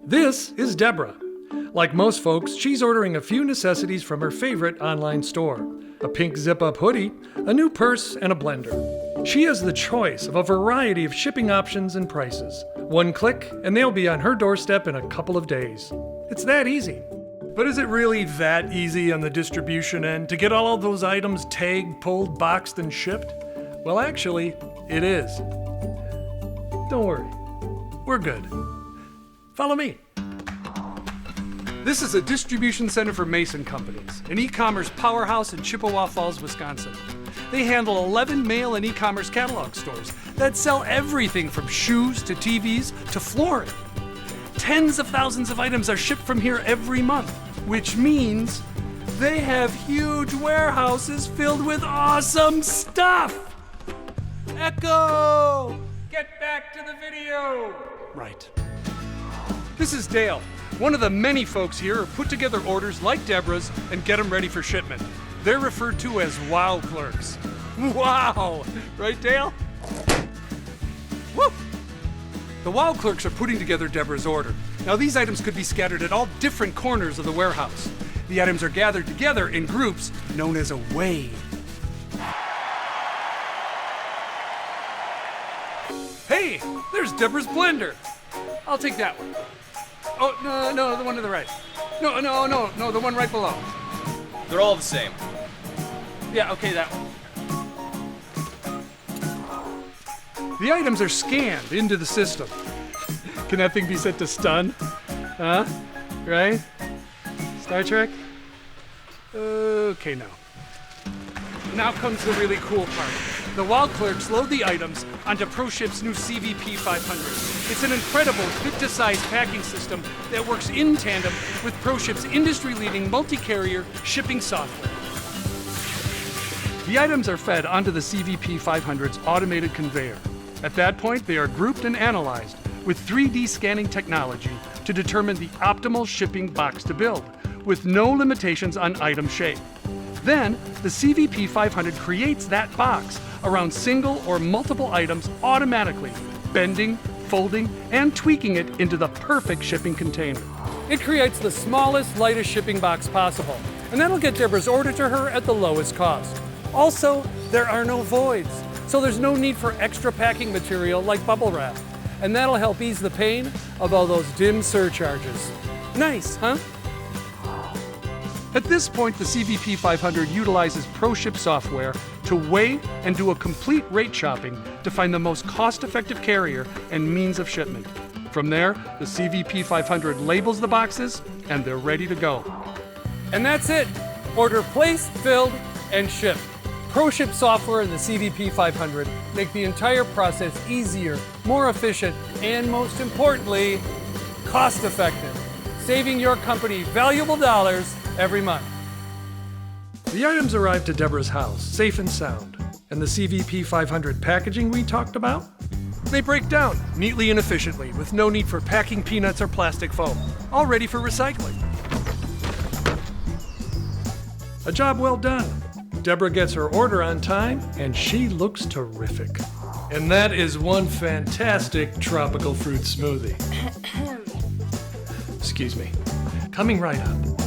This is Deborah. Like most folks, she's ordering a few necessities from her favorite online store. A pink zip-up hoodie, a new purse, and a blender. She has the choice of a variety of shipping options and prices. One click, and they'll be on her doorstep in a couple of days. It's that easy. But is it really that easy on the distribution end to get all of those items tagged, pulled, boxed, and shipped? Well, actually, it is. Don't worry. We're good. Follow me. This is a distribution center for Mason Companies, an e-commerce powerhouse in Chippewa Falls, Wisconsin. They handle 11 mail and e-commerce catalog stores that sell everything from shoes to TVs to flooring. Tens of thousands of items are shipped from here every month, which means they have huge warehouses filled with awesome stuff. Echo! Get back to the video! Right. This is Dale, one of the many folks here who put together orders like Deborah's and get them ready for shipment. They're referred to as wow clerks. Wow! Right, Dale? Woo! The wow clerks are putting together Deborah's order. Now, these items could be scattered at all different corners of the warehouse. The items are gathered together in groups known as a wave. Hey, there's Deborah's blender. I'll take that one. Oh, no, the one to the right. No, the one right below. They're all the same. Yeah, okay, that one. The items are scanned into the system. Can that thing be set to stun? Huh? Right? Star Trek? Okay, no. Now comes the really cool part. The wow clerks load the items onto ProShip's new CVP 500. It's an incredible fit-to-size packing system that works in tandem with ProShip's industry-leading multi-carrier shipping software. The items are fed onto the CVP 500's automated conveyor. At that point, they are grouped and analyzed with 3D scanning technology to determine the optimal shipping box to build, with no limitations on item shape. Then, the CVP 500 creates that box around single or multiple items automatically, bending, folding, and tweaking it into the perfect shipping container. It creates the smallest, lightest shipping box possible, and that'll get Deborah's order to her at the lowest cost. Also, there are no voids, so there's no need for extra packing material like bubble wrap, and that'll help ease the pain of all those dim surcharges. Nice, huh? At this point, the CVP 500 utilizes ProShip software to weigh and do a complete rate shopping to find the most cost-effective carrier and means of shipment. From there, the CVP 500 labels the boxes, and they're ready to go. And that's it. Order placed, filled, and shipped. ProShip software and the CVP 500 make the entire process easier, more efficient, and most importantly, cost-effective, saving your company valuable dollars every month. The items arrived to Deborah's house, safe and sound. And the CVP 500 packaging we talked about? They break down neatly and efficiently with no need for packing peanuts or plastic foam, all ready for recycling. A job well done. Deborah gets her order on time, and she looks terrific. And that is one fantastic tropical fruit smoothie. Excuse me. Coming right up.